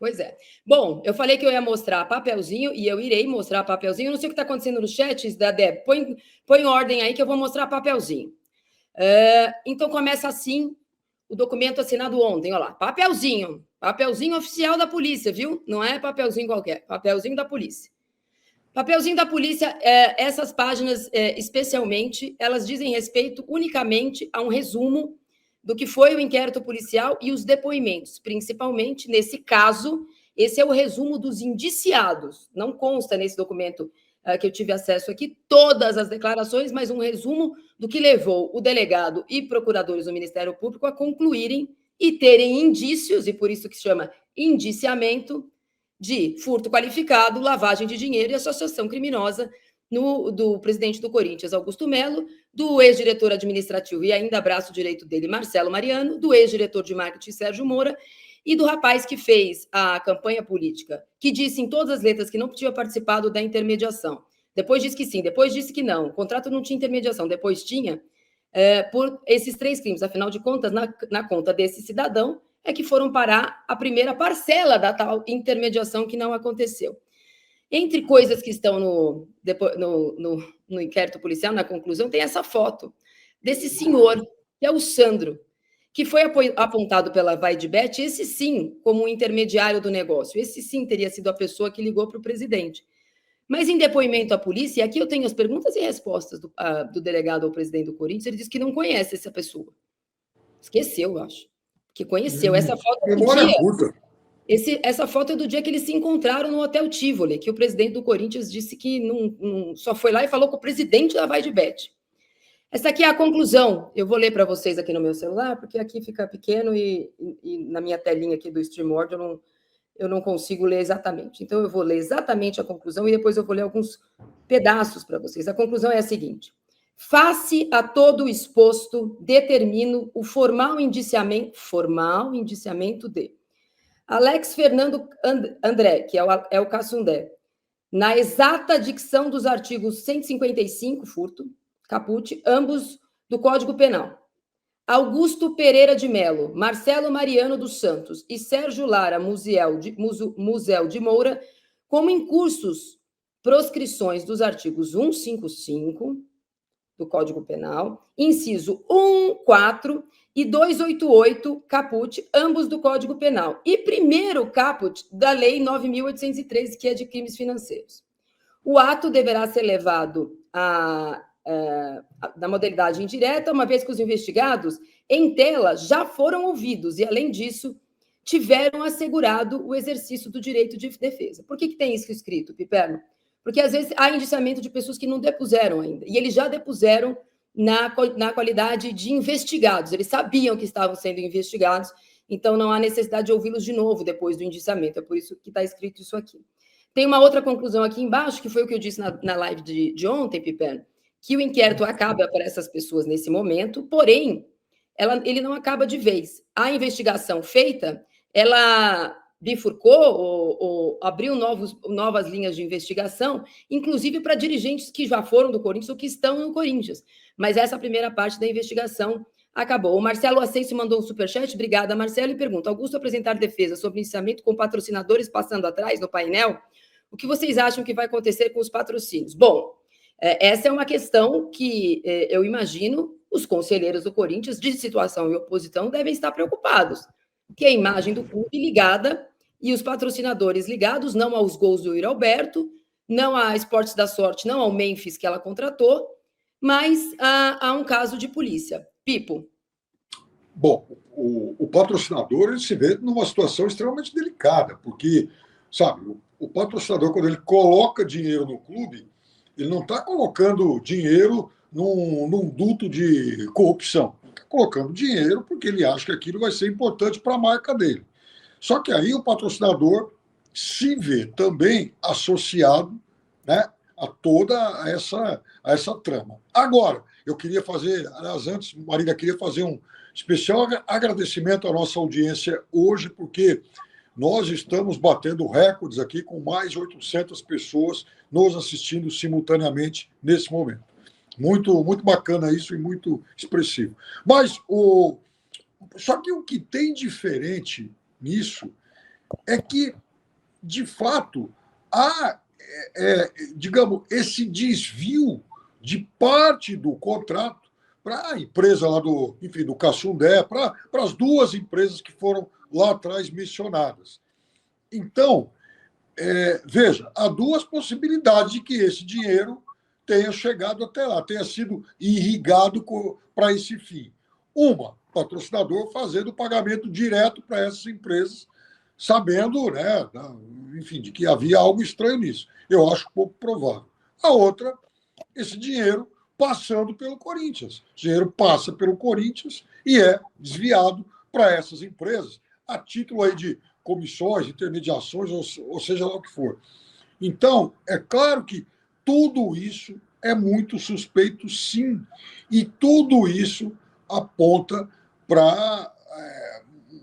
Pois é. Bom, eu falei que eu ia mostrar papelzinho e eu irei mostrar papelzinho. Eu não sei o que está acontecendo no chat da Deb. Põe ordem aí que eu vou mostrar papelzinho. Então, começa assim o documento assinado ontem. Olha lá, papelzinho. Papelzinho oficial da polícia, viu? Não é papelzinho qualquer. Papelzinho da polícia. Papelzinho da polícia, essas páginas, especialmente, elas dizem respeito unicamente a um resumo do que foi o inquérito policial e os depoimentos, principalmente, nesse caso, esse é o resumo dos indiciados. Não consta nesse documento que eu tive acesso aqui todas as declarações, mas um resumo do que levou o delegado e procuradores do Ministério Público a concluírem e terem indícios, e por isso que se chama indiciamento, de furto qualificado, lavagem de dinheiro e associação criminosa do presidente do Corinthians, Augusto Melo, do ex-diretor administrativo e ainda braço direito dele, Marcelo Mariano, do ex-diretor de marketing, Sérgio Moura, e do rapaz que fez a campanha política, que disse em todas as letras que não tinha participado da intermediação. Depois disse que sim, depois disse que não. O contrato não tinha intermediação, depois tinha, por esses 3 crimes. Afinal de contas, na conta desse cidadão, é que foram parar a primeira parcela da tal intermediação que não aconteceu. Entre coisas que estão no inquérito policial, na conclusão, tem essa foto desse senhor, que é o Sandro, que foi apontado pela Vaidbet, esse sim, como um intermediário do negócio. Esse sim teria sido a pessoa que ligou para o presidente. Mas em depoimento à polícia, e aqui eu tenho as perguntas e respostas do delegado ao presidente do Corinthians, ele disse que não conhece essa pessoa. Esqueceu, eu acho. Que conheceu. Essa foto é do dia. Curta. Essa foto é do dia que eles se encontraram no Hotel Tivoli, que o presidente do Corinthians disse que só foi lá e falou com o presidente da Vaidbet. Essa aqui é a conclusão. Eu vou ler para vocês aqui no meu celular, porque aqui fica pequeno e na minha telinha aqui do StreamYard eu não consigo ler exatamente. Então, eu vou ler exatamente a conclusão e depois eu vou ler alguns pedaços para vocês. A conclusão é a seguinte. Face a todo o exposto, determino o formal indiciamento de Alex Fernando André, que é o Cassundé, na exata dicção dos artigos 155, furto, caput, ambos do Código Penal. Augusto Pereira de Melo, Marcelo Mariano dos Santos e Sérgio Lara Muziel de Moura, como incursos proscrições dos artigos 155 do Código Penal, inciso 1, 4 e 288, caput, ambos do Código Penal. E primeiro caput da Lei 9.813, que é de crimes financeiros. O ato deverá ser levado da modalidade indireta, uma vez que os investigados, em tela, já foram ouvidos e, além disso, tiveram assegurado o exercício do direito de defesa. Por que tem isso escrito, Piperno? Porque, às vezes, há indiciamento de pessoas que não depuseram ainda, e eles já depuseram na qualidade de investigados. Eles sabiam que estavam sendo investigados, então não há necessidade de ouvi-los de novo depois do indiciamento. É por isso que está escrito isso aqui. Tem uma outra conclusão aqui embaixo, que foi o que eu disse na live de ontem, Piperno, que o inquérito acaba para essas pessoas nesse momento, porém, ele não acaba de vez. A investigação feita, ela bifurcou ou abriu novas linhas de investigação, inclusive para dirigentes que já foram do Corinthians ou que estão no Corinthians. Mas essa primeira parte da investigação acabou. O Marcelo Ascencio mandou um superchat, obrigada, Marcelo, e pergunta, Augusto apresentar defesa sobre iniciamento com patrocinadores passando atrás no painel, o que vocês acham que vai acontecer com os patrocínios? Bom, essa é uma questão que eu imagino os conselheiros do Corinthians, de situação e oposição, devem estar preocupados, que é a imagem do clube ligada e os patrocinadores ligados, não aos gols do Yuri Alberto, não à Esportes da Sorte, não ao Memphis que ela contratou, mas a um caso de polícia. Pipo. Bom, o patrocinador ele se vê numa situação extremamente delicada, porque, sabe, o patrocinador, quando ele coloca dinheiro no clube, ele não está colocando dinheiro num duto de corrupção. Está colocando dinheiro porque ele acha que aquilo vai ser importante para a marca dele. Só que aí o patrocinador se vê também associado, né, a toda essa trama. Agora, eu queria fazer, aliás, antes, Marília, queria fazer um especial agradecimento à nossa audiência hoje, porque nós estamos batendo recordes aqui com mais de 800 pessoas nos assistindo simultaneamente nesse momento. Muito, muito bacana isso e muito expressivo. Mas só que o que tem diferente nisso é que, de fato, há, digamos, esse desvio de parte do contrato para a empresa lá do Cassundé, para as duas empresas que foram lá atrás mencionadas. Então, veja, há duas possibilidades de que esse dinheiro tenha chegado até lá, tenha sido irrigado para esse fim. Uma, patrocinador fazendo pagamento direto para essas empresas, sabendo, né, enfim, de que havia algo estranho nisso. Eu acho pouco provável. A outra, esse dinheiro passando pelo Corinthians. O dinheiro passa pelo Corinthians e é desviado para essas empresas, a título aí de comissões, intermediações, ou seja lá o que for. Então, é claro que tudo isso é muito suspeito, sim, e tudo isso aponta para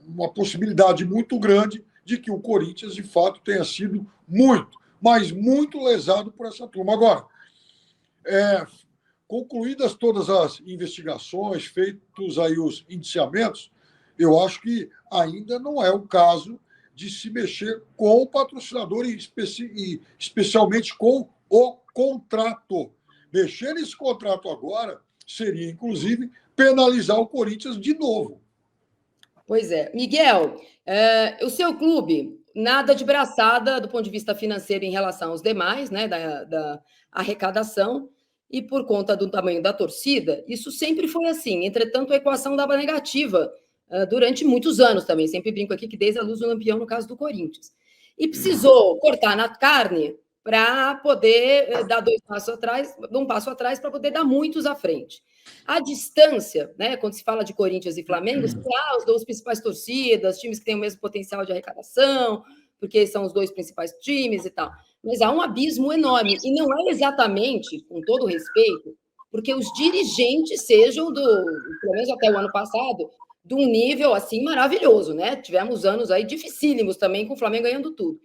uma possibilidade muito grande de que o Corinthians, de fato, tenha sido muito, mas muito lesado por essa turma. Agora, concluídas todas as investigações, feitos aí os indiciamentos, eu acho que ainda não é o caso de se mexer com o patrocinador e especialmente com o contrato. Mexer nesse contrato agora seria, inclusive, penalizar o Corinthians de novo. Pois é. Miguel, o seu clube, nada de braçada do ponto de vista financeiro em relação aos demais, né, da arrecadação, e por conta do tamanho da torcida, isso sempre foi assim. Entretanto, a equação dava negativa durante muitos anos também. Sempre brinco aqui que desde a luz do Lampião, no caso do Corinthians. E precisou cortar na carne para poder dar um passo atrás para poder dar muitos à frente. A distância, né, quando se fala de Corinthians e Flamengo, as duas principais torcidas, times que têm o mesmo potencial de arrecadação, porque são os dois principais times e tal. Mas há um abismo enorme. E não é exatamente, com todo respeito, porque os dirigentes sejam pelo menos até o ano passado, de um nível assim maravilhoso, né? Tivemos anos aí dificílimos também, com o Flamengo ganhando tudo.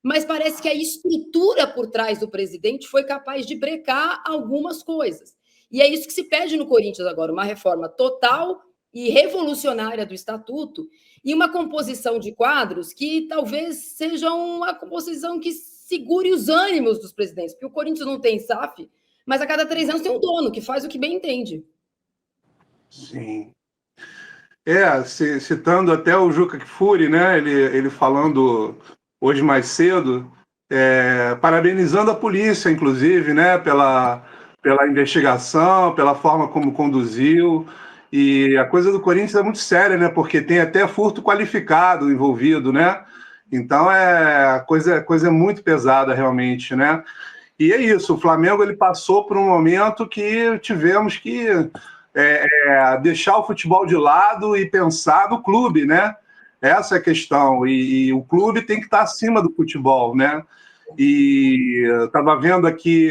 Mas parece que a estrutura por trás do presidente foi capaz de brecar algumas coisas. E é isso que se pede no Corinthians agora, uma reforma total e revolucionária do estatuto e uma composição de quadros que talvez seja uma composição que segure os ânimos dos presidentes, porque o Corinthians não tem SAF, mas a cada 3 anos tem um dono que faz o que bem entende. Sim. Citando até o Juca Kfouri, né, ele falando hoje mais cedo, parabenizando a polícia, inclusive, né, pela investigação, pela forma como conduziu. E a coisa do Corinthians é muito séria, né, porque tem até furto qualificado envolvido, né? Então a coisa é muito pesada realmente, né? E é isso, o Flamengo ele passou por um momento que tivemos que deixar o futebol de lado e pensar no clube, né? Essa é a questão. E o clube tem que estar acima do futebol, né? E eu estava vendo aqui,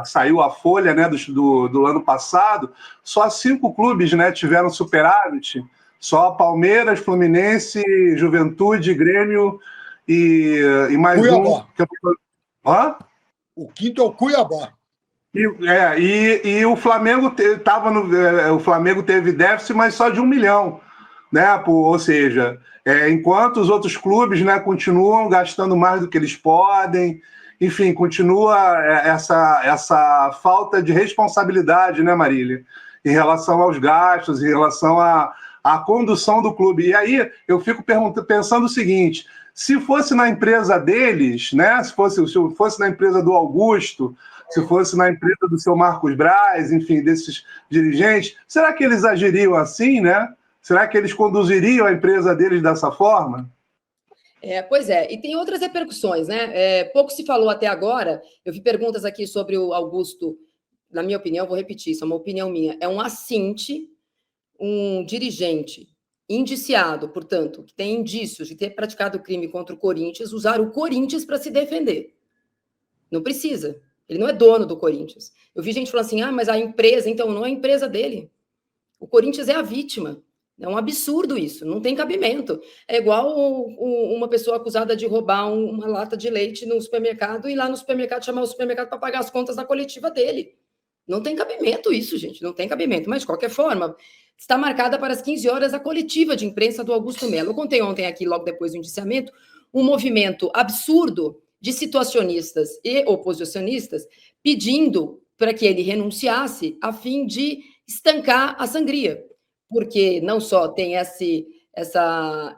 saiu a folha, né, do ano passado, só 5 clubes, né, tiveram superávit, só Palmeiras, Fluminense, Juventude, Grêmio e mais Cuiabá. Hã? O quinto é o Cuiabá. E o Flamengo o Flamengo teve déficit, mas só de 1 milhão, né? Ou seja, enquanto os outros clubes, né, continuam gastando mais do que eles podem, enfim, continua essa falta de responsabilidade, né, Marília, em relação aos gastos, em relação à condução do clube. E aí eu fico pensando o seguinte: se fosse na empresa deles, né, se fosse na empresa do Augusto, se fosse na empresa do seu Marcos Braz, enfim, desses dirigentes, será que eles agiriam assim, né? Será que eles conduziriam a empresa deles dessa forma? Pois é, e tem outras repercussões, né? Pouco se falou até agora, eu vi perguntas aqui sobre o Augusto, na minha opinião, vou repetir, isso é uma opinião minha, é um assinte, um dirigente indiciado, portanto, que tem indícios de ter praticado crime contra o Corinthians, usar o Corinthians para se defender. Não precisa. Ele não é dono do Corinthians. Eu vi gente falando assim, mas a empresa, então, não é a empresa dele. O Corinthians é a vítima. É um absurdo isso, não tem cabimento. É igual uma pessoa acusada de roubar uma lata de leite no supermercado e ir lá no supermercado chamar o supermercado para pagar as contas da coletiva dele. Não tem cabimento isso, gente, não tem cabimento. Mas, de qualquer forma, está marcada para as 15 horas a coletiva de imprensa do Augusto Melo. Eu contei ontem aqui, logo depois do indiciamento, um movimento absurdo de situacionistas e oposicionistas pedindo para que ele renunciasse a fim de estancar a sangria, porque não só tem esse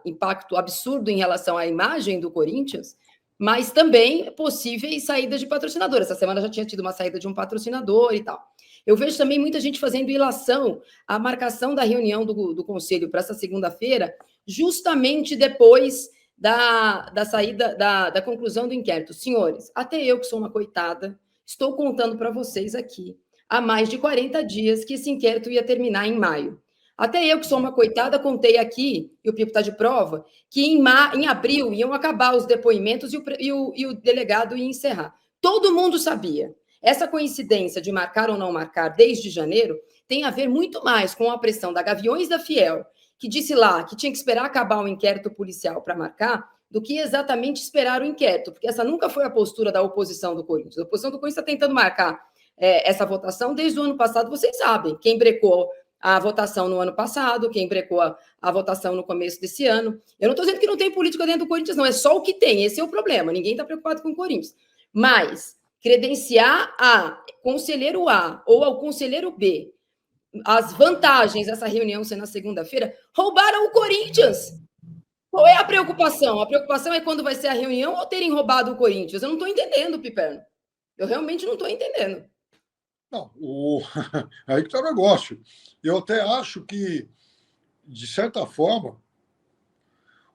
impacto absurdo em relação à imagem do Corinthians, mas também possíveis saídas de patrocinador. Essa semana já tinha tido uma saída de um patrocinador e tal. Eu vejo também muita gente fazendo ilação à marcação da reunião do Conselho para essa segunda-feira, justamente depois da saída, da conclusão do inquérito. Senhores, até eu que sou uma coitada, estou contando para vocês aqui, há mais de 40 dias, que esse inquérito ia terminar em maio. Até eu que sou uma coitada, contei aqui, e o Pipo está de prova, que em abril iam acabar os depoimentos e o delegado ia encerrar. Todo mundo sabia. Essa coincidência de marcar ou não marcar desde janeiro tem a ver muito mais com a pressão da Gaviões da Fiel, que disse lá que tinha que esperar acabar o inquérito policial para marcar, do que exatamente esperar o inquérito, porque essa nunca foi a postura da oposição do Corinthians. A oposição do Corinthians está tentando marcar essa votação desde o ano passado. Vocês sabem quem brecou a votação no ano passado, quem brecou a votação no começo desse ano. Eu não estou dizendo que não tem política dentro do Corinthians, não. É só o que tem. Esse é o problema. Ninguém está preocupado com o Corinthians. Mas credenciar a conselheiro A ou ao conselheiro B as vantagens dessa reunião ser na segunda-feira, roubaram o Corinthians. Qual é a preocupação? A preocupação é quando vai ser a reunião ou terem roubado o Corinthians? Eu não estou entendendo, Piperno. Eu realmente não estou entendendo. Não, aí que está o negócio. Eu até acho que, de certa forma,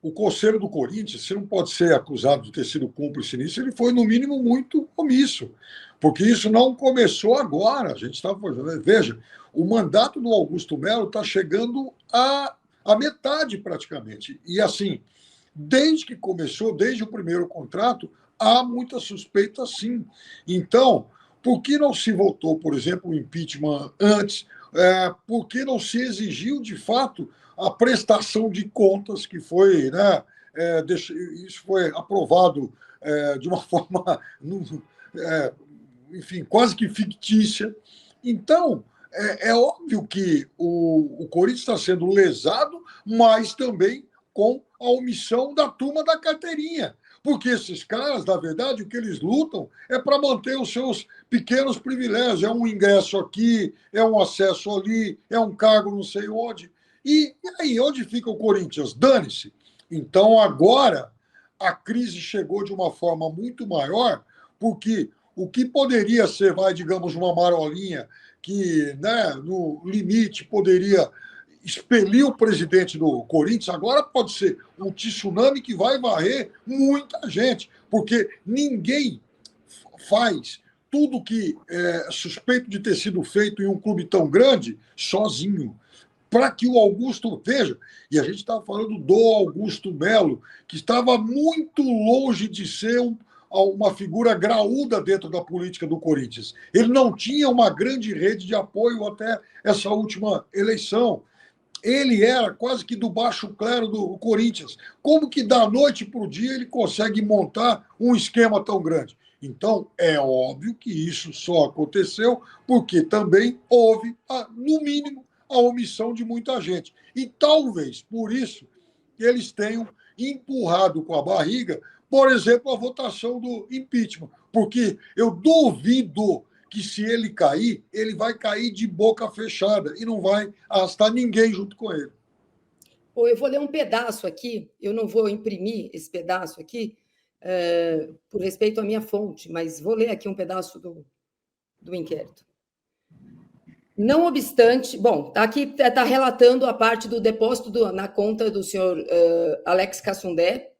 o Conselho do Corinthians, se não pode ser acusado de ter sido cúmplice nisso, ele foi, no mínimo, muito omisso. Porque isso não começou agora. A gente estava fazendo. Veja, o mandato do Augusto Melo está chegando à metade, praticamente. E, assim, desde que começou, desde o primeiro contrato, há muita suspeita, sim. Então, por que não se votou, por exemplo, o impeachment antes? Por que não se exigiu, de fato, a prestação de contas, que foi, né, isso foi aprovado de uma forma, enfim, quase que fictícia. Então, é óbvio que o Corinthians está sendo lesado, mas também com a omissão da turma da carteirinha. Porque esses caras, na verdade, o que eles lutam é para manter os seus pequenos privilégios. É um ingresso aqui, é um acesso ali, é um cargo não sei onde. E aí, onde fica o Corinthians? Dane-se. Então, agora, a crise chegou de uma forma muito maior, porque o que poderia ser, digamos, uma marolinha que, né, no limite, poderia expelir o presidente do Corinthians, agora pode ser um tsunami que vai varrer muita gente, porque ninguém faz tudo que é suspeito de ter sido feito em um clube tão grande sozinho. Para que o Augusto, veja, e a gente estava falando do Augusto Melo, que estava muito longe de ser uma figura graúda dentro da política do Corinthians. Ele não tinha uma grande rede de apoio até essa última eleição. Ele era quase que do baixo clero do Corinthians. Como que da noite para o dia ele consegue montar um esquema tão grande? Então, é óbvio que isso só aconteceu porque também houve, no mínimo, a omissão de muita gente. E talvez, por isso, eles tenham empurrado com a barriga, por exemplo, a votação do impeachment. Porque eu duvido que, se ele cair, ele vai cair de boca fechada e não vai arrastar ninguém junto com ele. Eu vou ler um pedaço aqui, eu não vou imprimir esse pedaço aqui, por respeito à minha fonte, mas vou ler aqui um pedaço do inquérito. Não obstante, bom, aqui está relatando a parte do depósito na conta do senhor Alex Cassundé,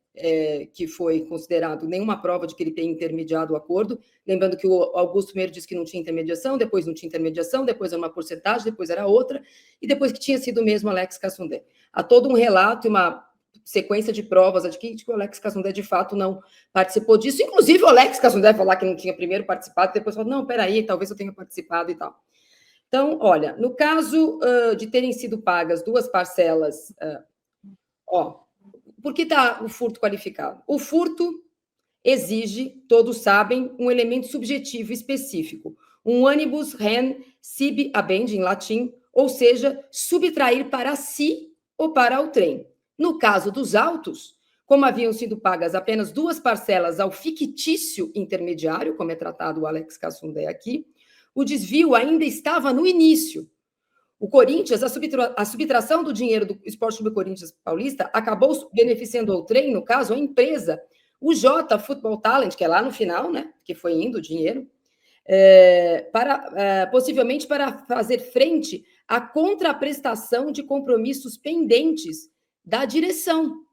que foi considerado nenhuma prova de que ele tenha intermediado o acordo. Lembrando que o Augusto primeiro disse que não tinha intermediação, depois não tinha intermediação, depois era uma porcentagem, depois era outra, e depois que tinha sido mesmo Alex Cassundé. Há todo um relato e uma sequência de provas de que o Alex Cassundé, de fato, não participou disso. Inclusive, o Alex Cassundé falar que não tinha primeiro participado, depois falou, não, peraí, talvez eu tenha participado e tal. Então, olha, no caso de terem sido pagas duas parcelas, por que está o furto qualificado? O furto exige, todos sabem, um elemento subjetivo específico, um anibus rem sibi habendi, em latim, ou seja, subtrair para si ou para o trem. No caso dos autos, como haviam sido pagas apenas 2 parcelas ao fictício intermediário, como é tratado o Alex Cassundé aqui, o desvio ainda estava no início. O Corinthians, a subtração do dinheiro do Esporte Clube Corinthians Paulista acabou beneficiando ao trem, no caso, a empresa, o J Football Talent, que é lá no final, né, que foi indo o dinheiro, possivelmente para fazer frente à contraprestação de compromissos pendentes da direção,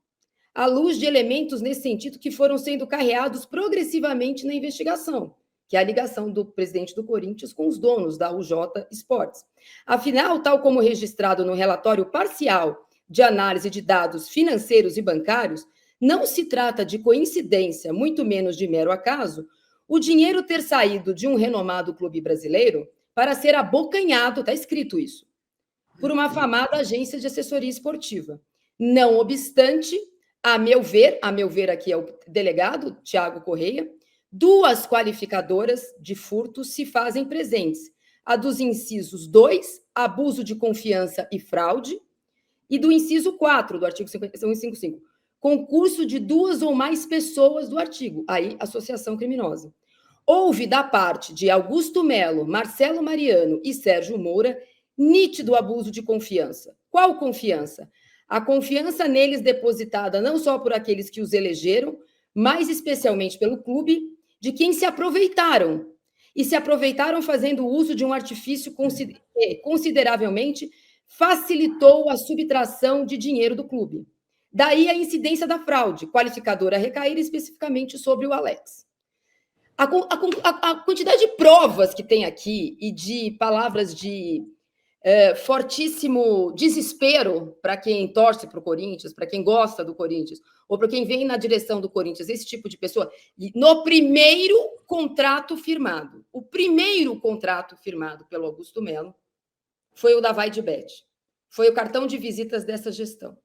à luz de elementos nesse sentido que foram sendo carreados progressivamente na investigação, que é a ligação do presidente do Corinthians com os donos da UJ Esportes. Afinal, tal como registrado no relatório parcial de análise de dados financeiros e bancários, não se trata de coincidência, muito menos de mero acaso, o dinheiro ter saído de um renomado clube brasileiro para ser abocanhado, está escrito isso, por uma afamada agência de assessoria esportiva. Não obstante, a meu ver aqui é o delegado, Tiago Correia, 2 qualificadoras de furto se fazem presentes. A dos incisos 2, abuso de confiança e fraude, e do inciso 4 do artigo 155, concurso de 2 ou mais pessoas do artigo, aí associação criminosa. Houve da parte de Augusto Melo, Marcelo Mariano e Sérgio Moura nítido abuso de confiança. Qual confiança? A confiança neles depositada não só por aqueles que os elegeram, mas especialmente pelo clube, de quem se aproveitaram. E se aproveitaram fazendo uso de um artifício que consideravelmente facilitou a subtração de dinheiro do clube. Daí a incidência da fraude, qualificadora a recair especificamente sobre o Alex. A quantidade de provas que tem aqui e de palavras de fortíssimo desespero para quem torce para o Corinthians, para quem gosta do Corinthians, ou para quem vem na direção do Corinthians, esse tipo de pessoa, no primeiro contrato firmado. O primeiro contrato firmado pelo Augusto Melo foi o da Vai de Bet. Foi o cartão de visitas dessa gestão.